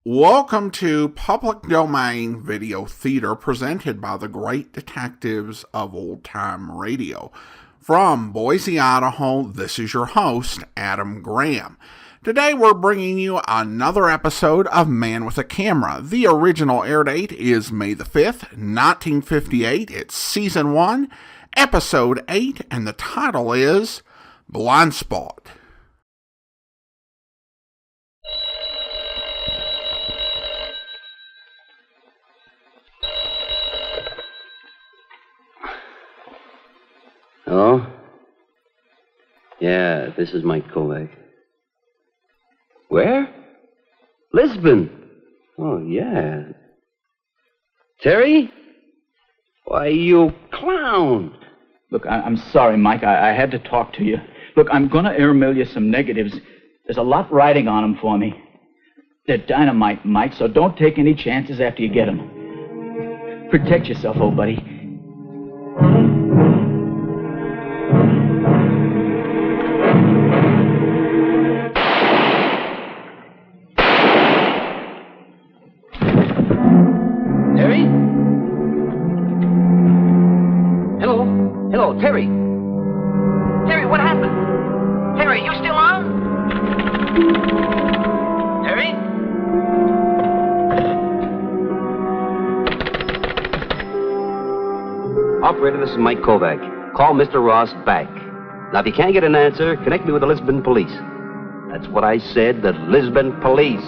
Welcome to Public Domain Video Theater presented by the great detectives of old-time radio. From Boise, Idaho, this is your host, Adam Graham. Today we're bringing you another episode of Man with a Camera. The original air date is May the 5th, 1958. It's Season 1, Episode 8, and the title is Blindspot. Hello? Yeah, this is Mike Kovac. Where? Lisbon. Oh, yeah. Terry? Why, you clown. Look, I'm sorry, Mike. I had to talk to you. Look, I'm going to airmail you some negatives. There's a lot riding on them for me. They're dynamite, Mike, so don't take any chances after you get them. Protect yourself, old buddy. Terry? Hello, Terry. Terry, what happened? Terry, you still on? Terry? Operator, this is Mike Kovac. Call Mr. Ross back. Now, if you can't get an answer, connect me with the Lisbon police. That's what I said, the Lisbon police.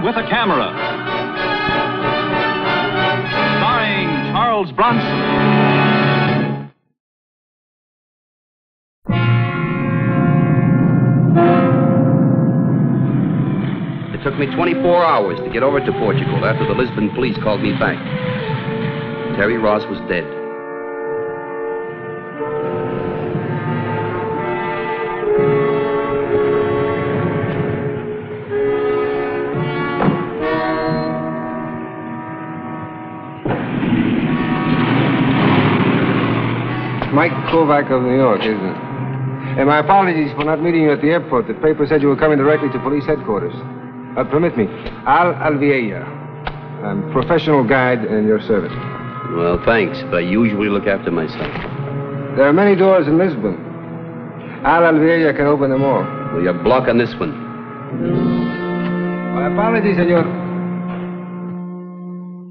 With a Camera, starring Charles Bronson. It took me 24 hours to get over to Portugal after the Lisbon police called me back. Terry Ross was dead. Mike Kovac of New York, isn't it? And my apologies for not meeting you at the airport. The paper said you were coming directly to police headquarters. Permit me. Al Alvieja. I'm professional guide in your service. Well, thanks, but I usually look after myself. There are many doors in Lisbon. Al Alvieja can open them all. Well, you're blocking this one. My apologies, senor.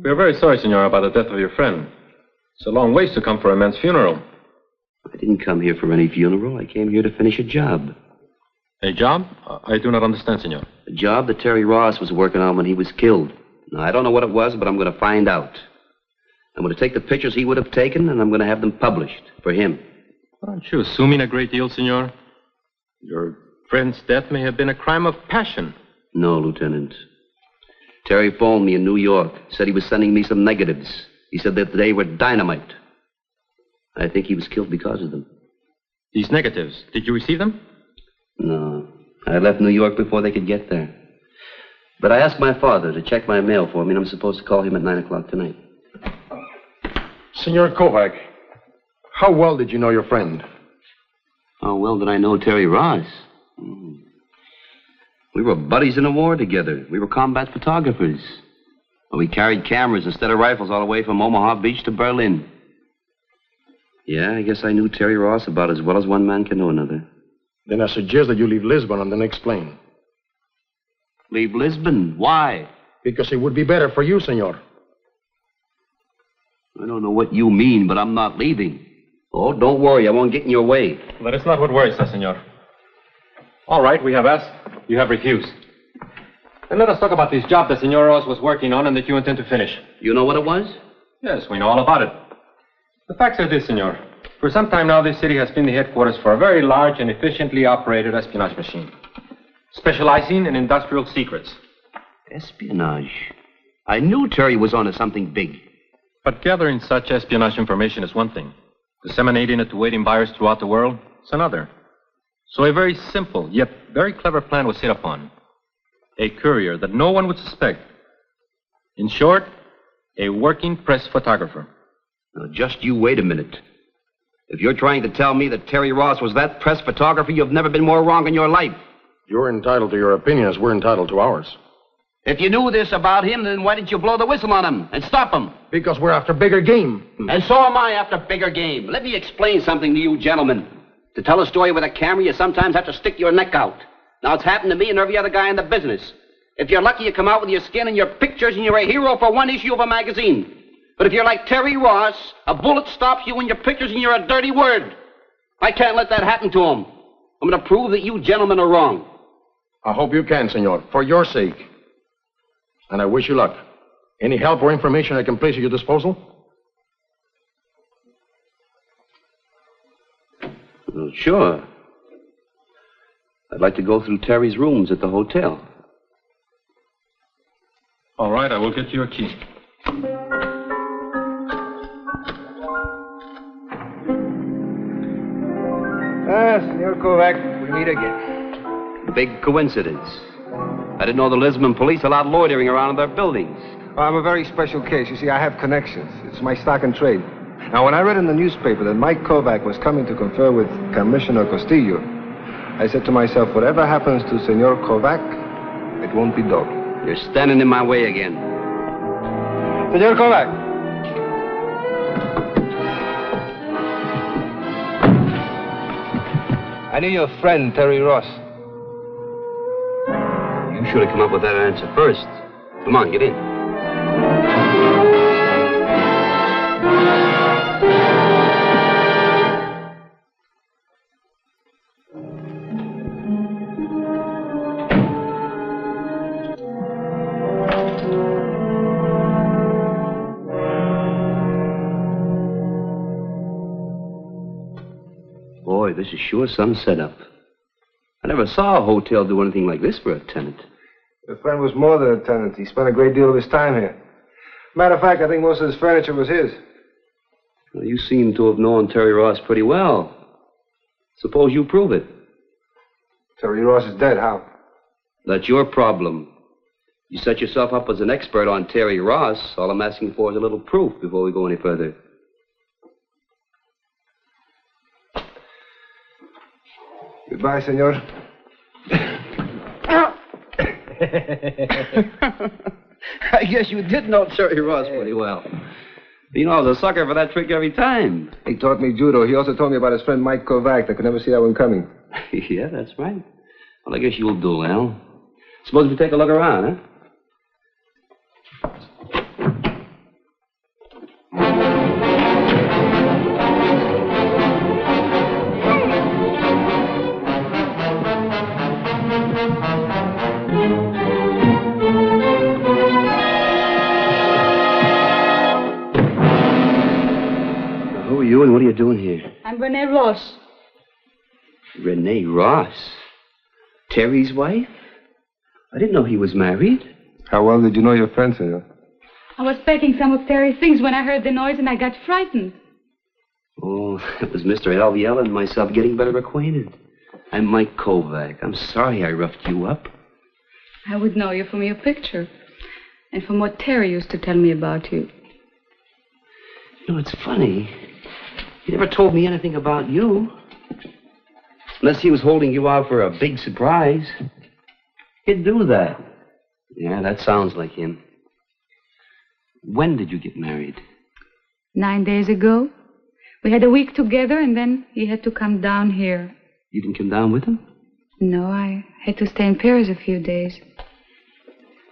We are very sorry, senor, about the death of your friend. It's a long ways to come for a man's funeral. I didn't come here for any funeral. I came here to finish a job. A job? I do not understand, senor. A job that Terry Ross was working on when he was killed. Now, I don't know what it was, but I'm going to find out. I'm going to take the pictures he would have taken, and I'm going to have them published for him. Aren't you assuming a great deal, senor? Your friend's death may have been a crime of passion. No, Lieutenant. Terry phoned me in New York. Said he was sending me some negatives. He said that they were dynamite. I think he was killed because of them. These negatives, did you receive them? No. I left New York before they could get there. But I asked my father to check my mail for me, and I'm supposed to call him at 9 o'clock tonight. Senor Kovac, how well did you know your friend? How well did I know Terry Ross? We were buddies in the war together. We were combat photographers. We carried cameras instead of rifles all the way from Omaha Beach to Berlin. Yeah, I guess I knew Terry Ross about as well as one man can know another. Then I suggest that you leave Lisbon on the next plane. Leave Lisbon? Why? Because it would be better for you, senor. I don't know what you mean, but I'm not leaving. Oh, don't worry. I won't get in your way. That is not what worries us, senor. All right, we have asked. You have refused. Then let us talk about this job that Senor Ross was working on and that you intend to finish. You know what it was? Yes, we know all about it. The facts are this, senor. For some time now, this city has been the headquarters for a very large and efficiently operated espionage machine, specializing in industrial secrets. Espionage? I knew Terry was onto something big. But gathering such espionage information is one thing. Disseminating it to waiting buyers throughout the world is another. So a very simple, yet very clever plan was hit upon. A courier that no one would suspect. In short, a working press photographer. Now, just you wait a minute. If you're trying to tell me that Terry Ross was that press photographer, you've never been more wrong in your life. You're entitled to your opinion as we're entitled to ours. If you knew this about him, then why didn't you blow the whistle on him and stop him? Because we're after bigger game. And so am I after bigger game. Let me explain something to you gentlemen. To tell a story with a camera, you sometimes have to stick your neck out. Now, it's happened to me and every other guy in the business. If you're lucky, you come out with your skin and your pictures and you're a hero for one issue of a magazine. But if you're like Terry Ross, a bullet stops you and your pictures and you're a dirty word. I can't let that happen to him. I'm going to prove that you gentlemen are wrong. I hope you can, senor, for your sake. And I wish you luck. Any help or information I can place at your disposal? Well, sure. I'd like to go through Terry's rooms at the hotel. All right, I will get you a key. Senor Kovac, we meet again. Big coincidence. I didn't know the Lisbon police allowed loitering around in their buildings. Well, I'm a very special case. You see, I have connections. It's my stock and trade. Now, when I read in the newspaper that Mike Kovac was coming to confer with Commissioner Castillo, I said to myself, whatever happens to Senor Kovac, it won't be dull. You're standing in my way again. Senor Kovac! I knew your friend, Terry Ross. You should have come up with that answer first. Come on, get in. Boy, this is sure some setup. I never saw a hotel do anything like this for a tenant. Your friend was more than a tenant. He spent a great deal of his time here. Matter of fact, I think most of his furniture was his. Well, you seem to have known Terry Ross pretty well. Suppose you prove it. Terry Ross is dead. How? That's your problem. You set yourself up as an expert on Terry Ross. All I'm asking for is a little proof before we go any further. Goodbye, senor. I guess you did know Terry Ross pretty well. You know, I was a sucker for that trick every time. He taught me judo. He also told me about his friend Mike Kovac. I could never see that one coming. Yeah, that's right. Well, I guess you'll do, Al. Suppose we take a look around, huh? Who are you and what are you doing here? I'm Rene Ross. Rene Ross? Terry's wife? I didn't know he was married. How well did you know your friend, senor? I was packing some of Terry's things when I heard the noise and I got frightened. Oh, it was Mr. Alviel and myself getting better acquainted. I'm Mike Kovac. I'm sorry I roughed you up. I would know you from your picture and from what Terry used to tell me about you. You know, it's funny. He never told me anything about you. Unless he was holding you out for a big surprise. He'd do that. Yeah, that sounds like him. When did you get married? 9 days ago. We had a week together and then he had to come down here. You didn't come down with him? No, I had to stay in Paris a few days.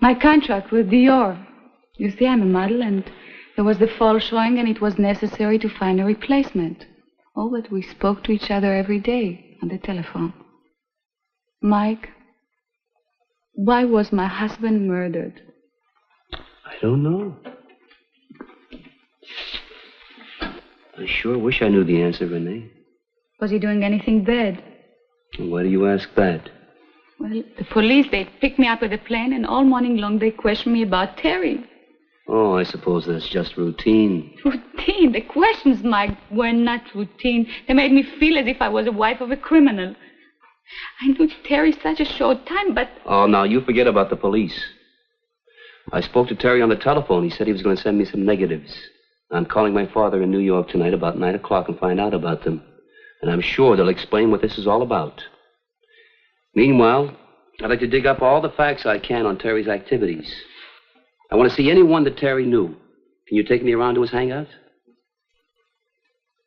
My contract with Dior. You see, I'm a model and there was the fall showing and it was necessary to find a replacement. Oh, but we spoke to each other every day on the telephone. Mike, why was my husband murdered? I don't know. I sure wish I knew the answer, Rene. Was he doing anything bad? Why do you ask that? Well, the police, they picked me up with a plane and all morning long they questioned me about Terry. Oh, I suppose that's just routine. Routine? The questions, Mike, were not routine. They made me feel as if I was a wife of a criminal. I knew Terry such a short time, but... Oh, now, you forget about the police. I spoke to Terry on the telephone. He said he was going to send me some negatives. I'm calling my father in New York tonight about 9 o'clock and find out about them. And I'm sure they'll explain what this is all about. Meanwhile, I'd like to dig up all the facts I can on Terry's activities. I want to see anyone that Terry knew. Can you take me around to his hangout?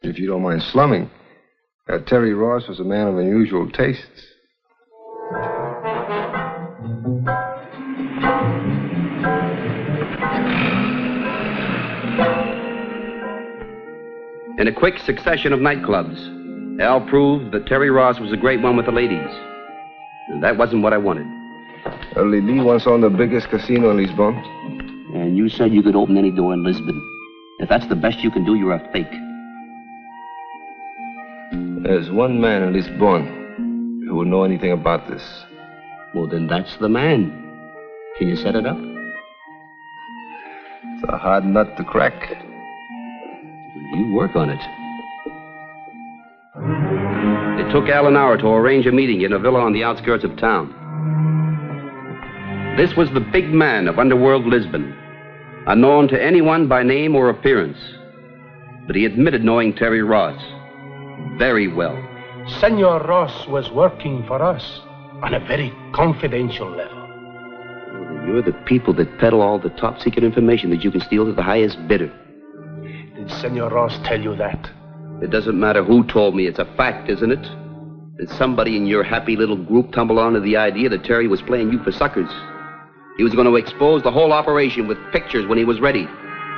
If you don't mind slumming. Terry Ross was a man of unusual tastes. In a quick succession of nightclubs, Al proved that Terry Ross was a great one with the ladies. And that wasn't what I wanted. Lili once owned the biggest casino in Lisbon. And you said you could open any door in Lisbon. If that's the best you can do, you're a fake. There's one man in Lisbon who will know anything about this. Well, then that's the man. Can you set it up? It's a hard nut to crack. You work on it. It took Al an hour to arrange a meeting in a villa on the outskirts of town. This was the big man of underworld Lisbon, unknown to anyone by name or appearance. But he admitted knowing Terry Ross very well. Senor Ross was working for us on a very confidential level. Well, you're the people that peddle all the top secret information that you can steal to the highest bidder. Did Senor Ross tell you that? It doesn't matter who told me. It's a fact, isn't it? That somebody in your happy little group tumbled onto the idea that Terry was playing you for suckers. He was going to expose the whole operation with pictures when he was ready.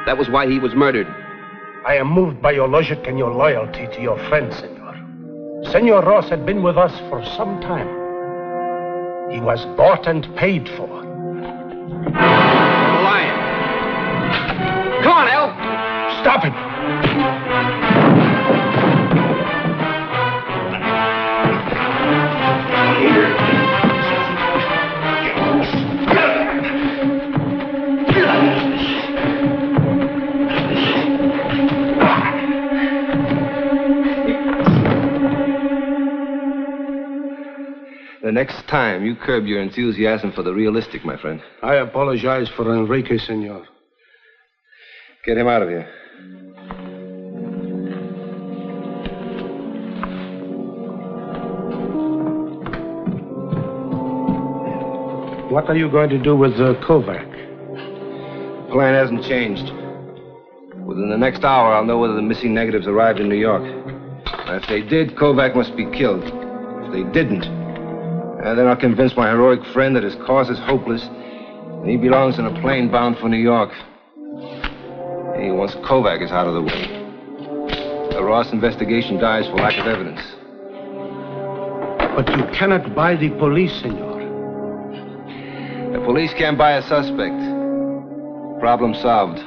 That was why he was murdered. I am moved by your logic and your loyalty to your friend, Senor. Senor Ross had been with us for some time. He was bought and paid for. You're lying. Come on, Al! Stop him! The next time, you curb your enthusiasm for the realistic, my friend. I apologize for Enrique, Senor. Get him out of here. What are you going to do with Kovac? The plan hasn't changed. Within the next hour, I'll know whether the missing negatives arrived in New York. If they did, Kovac must be killed. If they didn't, then I'll convince my heroic friend that his cause is hopeless and he belongs in a plane bound for New York. And once Kovac is out of the way, the Ross investigation dies for lack of evidence. But you cannot buy the police, Senor. The police can't buy a suspect. Problem solved.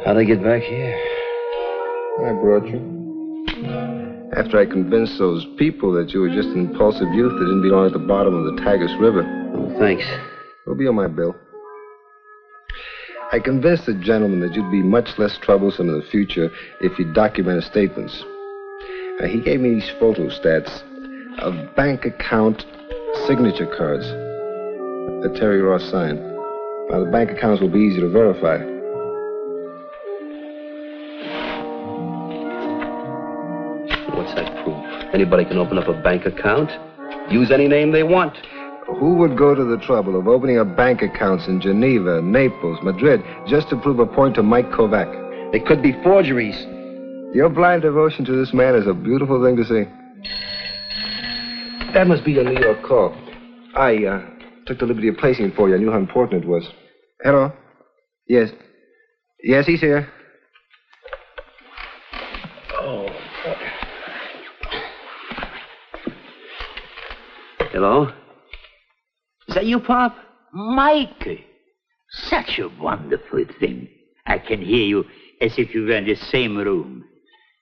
How'd I get back here? I brought you. After I convinced those people that you were just an impulsive youth that didn't belong at the bottom of the Tagus River. Oh, thanks. It'll be on my bill. I convinced the gentleman that you'd be much less troublesome in the future if you documented statements. He gave me these photostats of bank account signature cards that Terry Ross signed. Now, the bank accounts will be easy to verify. What's that proof? Anybody can open up a bank account, use any name they want. Who would go to the trouble of opening up bank accounts in Geneva, Naples, Madrid, just to prove a point to Mike Kovac? They could be forgeries. Your blind devotion to this man is a beautiful thing to see. That must be a New York call. I took the liberty of placing it for you. I knew how important it was. Hello? Yes. Yes, he's here. Oh, Hello? Is that you, Pop? Mike, such a wonderful thing. I can hear you as if you were in the same room.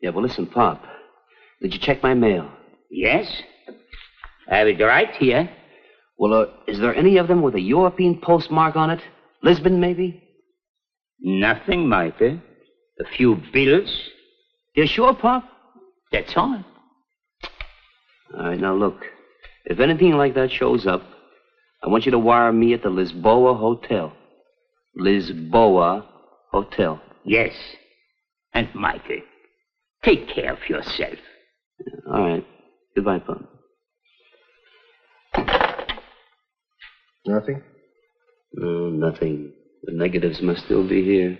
Yeah, well, listen, Pop. Did you check my mail? Yes? I have it right here. Well, is there any of them with a European postmark on it? Lisbon, maybe? Nothing, Mike. A few bills. You sure, Pop? That's all. All right, now look. If anything like that shows up, I want you to wire me at the Lisboa Hotel. Lisboa Hotel. Yes. And, Mike, take care of yourself. Yeah, all right. Goodbye, Pop. Nothing? No, nothing. The negatives must still be here.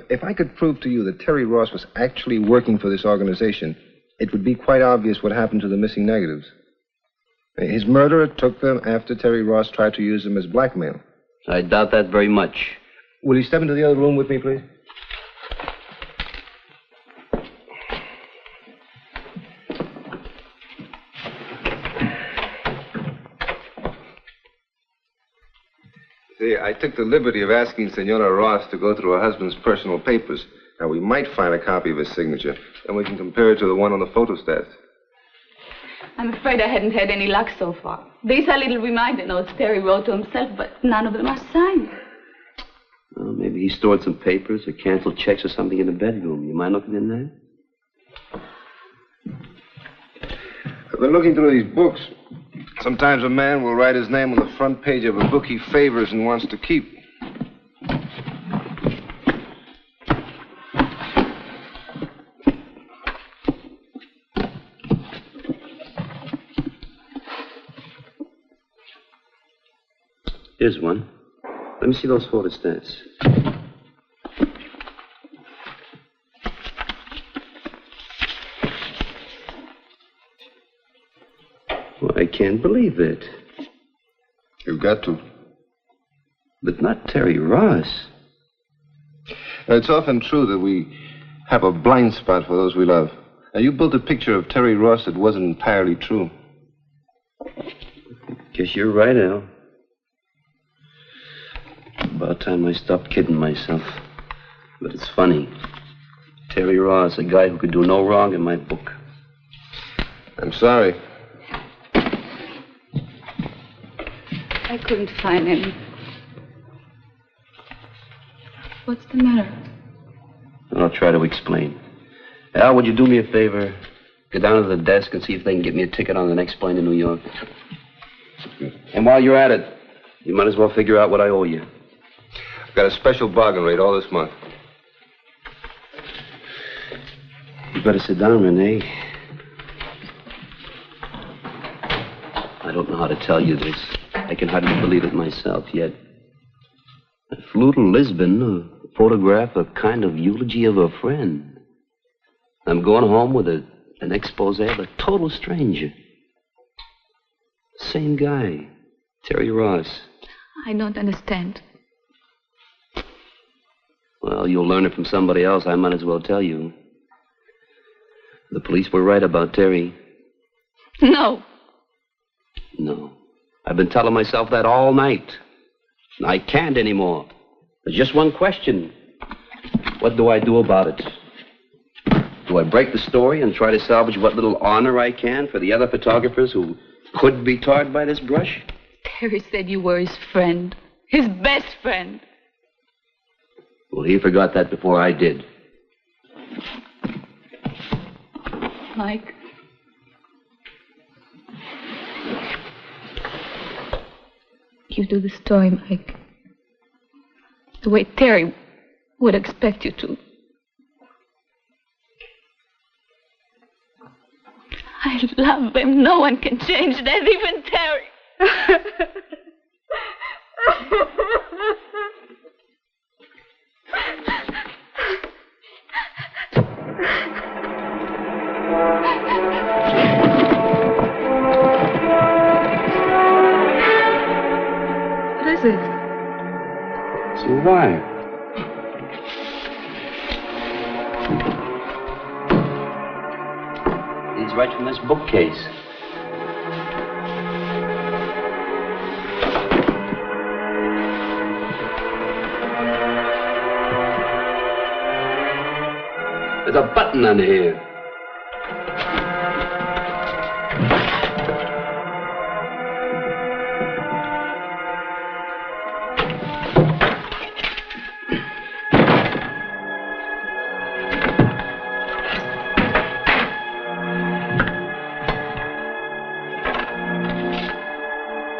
If I could prove to you that Terry Ross was actually working for this organization, it would be quite obvious what happened to the missing negatives. His murderer took them after Terry Ross tried to use them as blackmail. I doubt that very much. Will you step into the other room with me, please? See, I took the liberty of asking Senora Ross to go through her husband's personal papers. Now, we might find a copy of his signature, and we can compare it to the one on the photostats. I'm afraid I hadn't had any luck so far. These are little reminder notes Terry wrote to himself, but none of them are signed. Well, maybe he stored some papers or canceled checks or something in the bedroom. You mind looking in there? I've been looking through these books. Sometimes a man will write his name on the front page of a book he favors and wants to keep. Here's one. Let me see those photostats. Well, I can't believe it. You've got to. But not Terry Ross. Now, it's often true that we have a blind spot for those we love. Now, you built a picture of Terry Ross that wasn't entirely true. Guess you're right, Al. About time I stopped kidding myself. But it's funny. Terry Ross, a guy who could do no wrong in my book. I'm sorry. I couldn't find him. What's the matter? I'll try to explain. Al, would you do me a favor? Go down to the desk and see if they can get me a ticket on the next plane to New York. And while you're at it, you might as well figure out what I owe you. I've got a special bargain rate all this month. You better sit down, Rene. I don't know how to tell you this. I can hardly believe it myself yet. I flew to Lisbon to photograph a kind of eulogy of a friend. I'm going home with an expose of a total stranger. Same guy, Terry Ross. I don't understand. Well, you'll learn it from somebody else. I might as well tell you. The police were right about Terry. No. No. I've been telling myself that all night. I can't anymore. There's just one question. What do I do about it? Do I break the story and try to salvage what little honor I can for the other photographers who could be tarred by this brush? Terry said you were his friend. His best friend. Well, he forgot that before I did. Mike. You do the story, Mike. The way Terry would expect you to. I love him. No one can change that, even Terry. What is it? It's a wire. It's right from this bookcase. There's a button on here.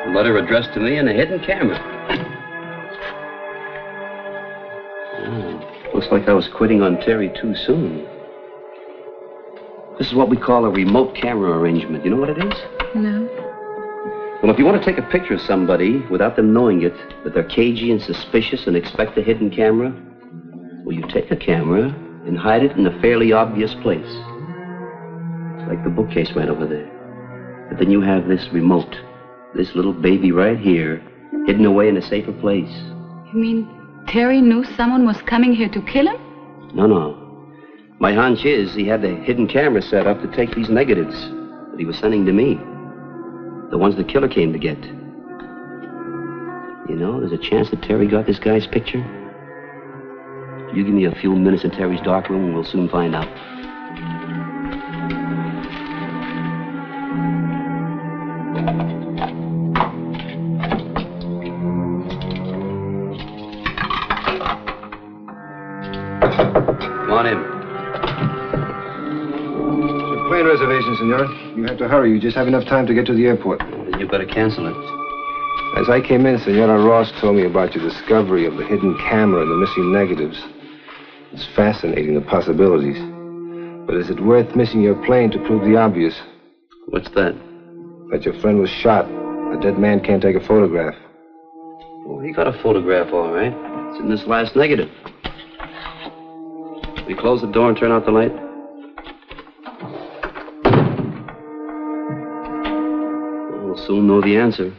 A letter addressed to me and a hidden camera. Looks like I was quitting on Terry too soon. This is what we call a remote camera arrangement. You know what it is? No. Well, if you want to take a picture of somebody without them knowing it, that they're cagey and suspicious and expect a hidden camera, well, you take a camera and hide it in a fairly obvious place. Like the bookcase right over there. But then you have this remote, this little baby right here, hidden away in a safer place. You mean Terry knew someone was coming here to kill him? No. My hunch is he had the hidden camera set up to take these negatives that he was sending to me. The ones the killer came to get. You know, there's a chance that Terry got this guy's picture. You give me a few minutes in Terry's dark room and we'll soon find out. Come on in. It's a plane reservation, senor. You have to hurry. You just have enough time to get to the airport. Then you better cancel it. As I came in, Senora Ross told me about your discovery of the hidden camera and the missing negatives. It's fascinating, the possibilities. But is it worth missing your plane to prove the obvious? What's that? That your friend was shot. A dead man can't take a photograph. Well, he got a photograph, all right. It's in this last negative. We close the door and turn out the light. We'll soon know the answer.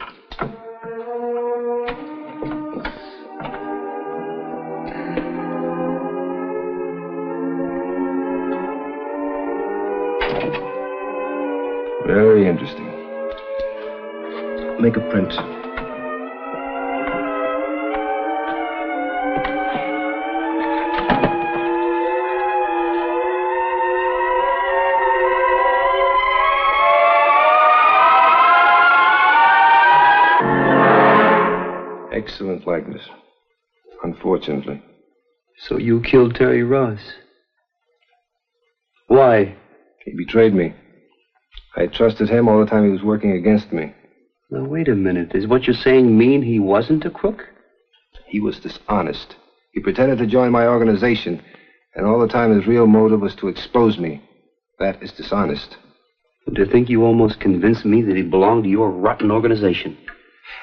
Very interesting. Make a print. Excellent likeness. Unfortunately. So you killed Terry Ross? Why? He betrayed me. I trusted him all the time he was working against me. Now, wait a minute. Does what you're saying mean he wasn't a crook? He was dishonest. He pretended to join my organization, and all the time his real motive was to expose me. That is dishonest. To think you almost convinced me that he belonged to your rotten organization.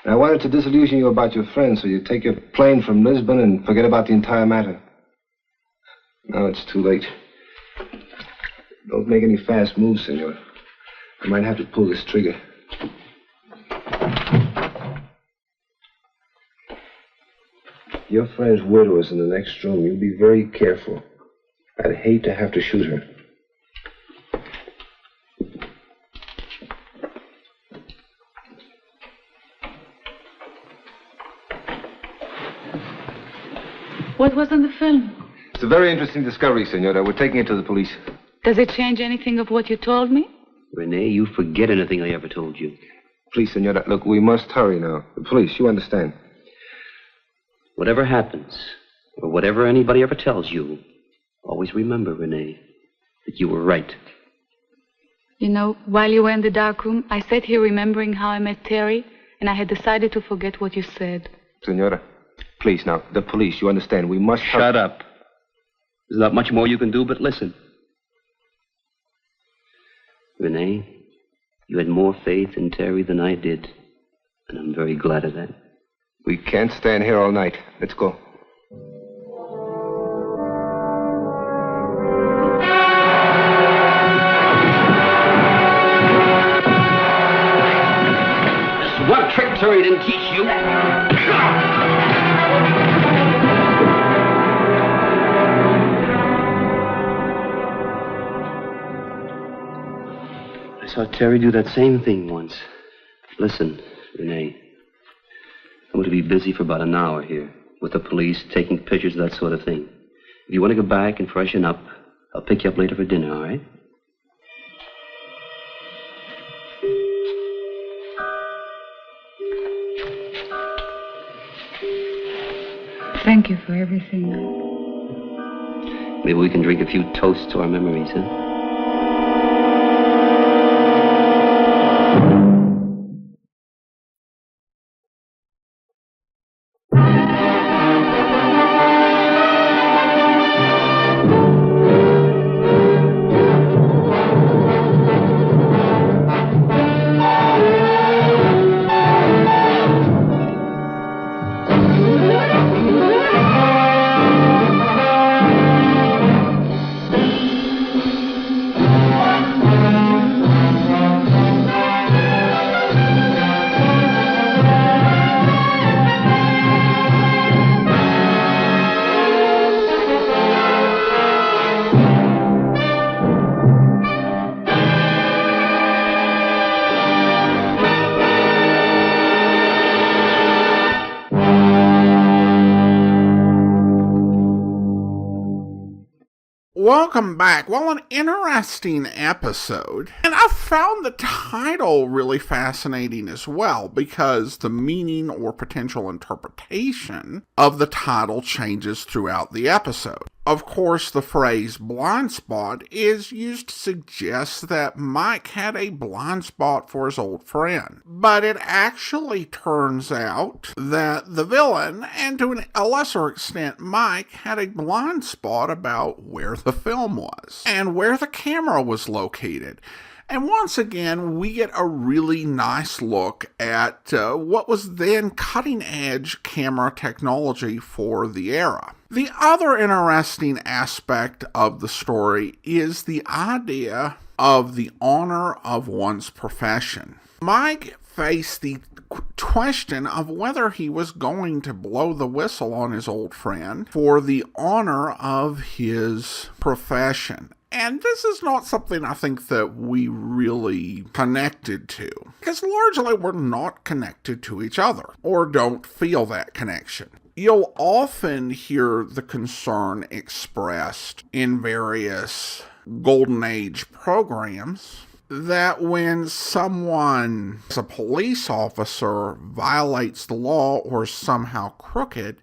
And I wanted to disillusion you about your friend, so you'd take your plane from Lisbon and forget about the entire matter. Now it's too late. Don't make any fast moves, senor. I might have to pull this trigger. Your friend's widow is in the next room. You be very careful. I'd hate to have to shoot her. What was on the film? It's a very interesting discovery, senora. We're taking it to the police. Does it change anything of what you told me? Renee, you forget anything I ever told you. Please, senora, look, we must hurry now. The police, you understand. Whatever happens, or whatever anybody ever tells you, always remember, Renee, that you were right. You know, while you were in the dark room, I sat here remembering how I met Terry, and I had decided to forget what you said. Senora, please now, the police, you understand, we must... Shut up. There's not much more you can do but listen. Renee, you had more faith in Terry than I did, and I'm very glad of that. We can't stand here all night. Let's go. There's one trick Terry didn't teach you. I saw Terry do that same thing once. Listen, Renee. I'm going to be busy for about an hour here with the police, taking pictures, that sort of thing. If you want to go back and freshen up, I'll pick you up later for dinner, all right? Thank you for everything. Maybe we can drink a few toasts to our memories, huh? Welcome back. Well, an interesting episode. And I found the title really fascinating as well, because the meaning or potential interpretation of the title changes throughout the episode. Of course, the phrase blind spot is used to suggest that Mike had a blind spot for his old friend. But it actually turns out that the villain, and to a lesser extent Mike, had a blind spot about where the film was and where the camera was located. And once again, we get a really nice look at what was then cutting-edge camera technology for the era. The other interesting aspect of the story is the idea of the honor of one's profession. Mike faced the question of whether he was going to blow the whistle on his old friend for the honor of his profession. And this is not something I think that we really connected to, because largely we're not connected to each other, or don't feel that connection. You'll often hear the concern expressed in various Golden Age programs that when someone, as a police officer, violates the law or is somehow crooked,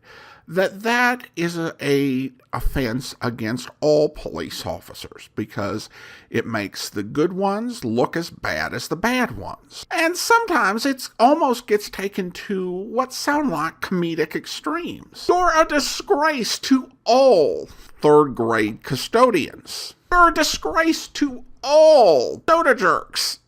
that is a offense against all police officers, because it makes the good ones look as bad as the bad ones. And sometimes it almost gets taken to what sound like comedic extremes. You're a disgrace to all third grade custodians. You're a disgrace to all soda jerks.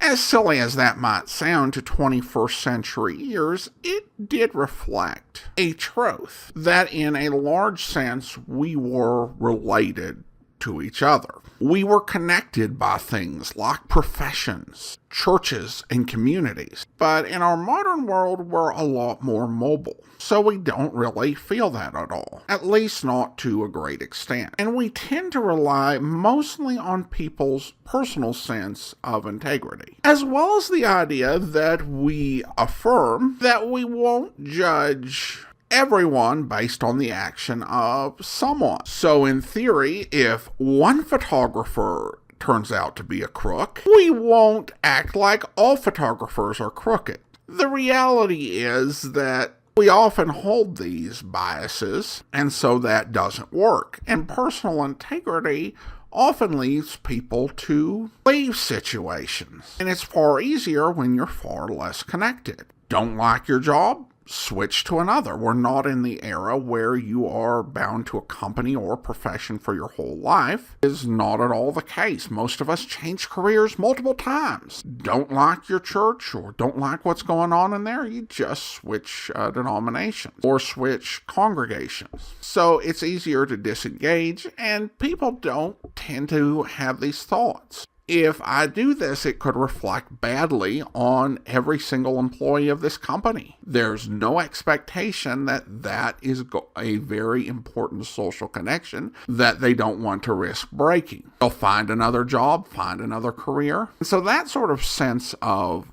As silly as that might sound to 21st century ears, it did reflect a truth that in a large sense we were related to each other. We were connected by things like professions, churches, and communities. But in our modern world, we're a lot more mobile. So we don't really feel that at all. At least not to a great extent. And we tend to rely mostly on people's personal sense of integrity, as well as the idea that we affirm that we won't judge everyone based on the action of someone. So in theory, if one photographer turns out to be a crook, we won't act like all photographers are crooked. The reality is that we often hold these biases, and so that doesn't work. And personal integrity often leads people to leave situations. And it's far easier when you're far less connected. Don't like your job? Switch to another. We're not in the era where you are bound to a company or a profession for your whole life. It is not at all the case. Most of us change careers multiple times. Don't like your church or don't like what's going on in there, you just switch denominations or switch congregations. So it's easier to disengage, and people don't tend to have these thoughts. If I do this, it could reflect badly on every single employee of this company. There's no expectation that is a very important social connection that they don't want to risk breaking. They'll find another job, find another career. So that sort of sense of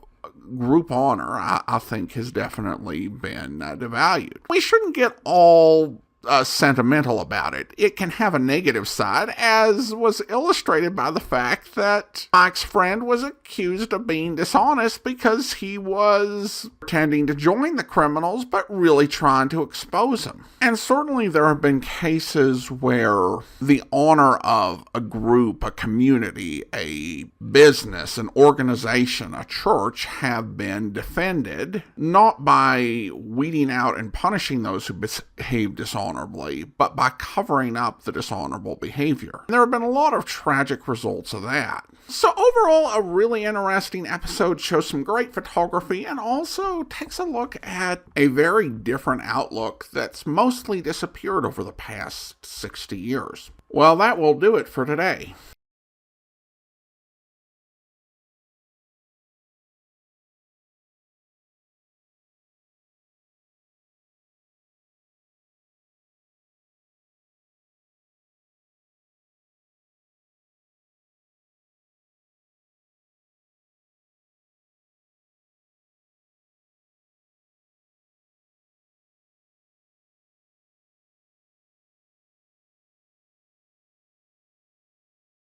group honor, I think, has definitely been devalued. We shouldn't get all sentimental about it. It can have a negative side, as was illustrated by the fact that Mike's friend was accused of being dishonest because he was pretending to join the criminals but really trying to expose them. And certainly there have been cases where the honor of a group, a community, a business, an organization, a church have been defended, not by weeding out and punishing those who behave dishonorably, but by covering up the dishonorable behavior. And there have been a lot of tragic results of that. So overall, a really interesting episode, shows some great photography and also takes a look at a very different outlook that's mostly disappeared over the past 60 years. Well, that will do it for today.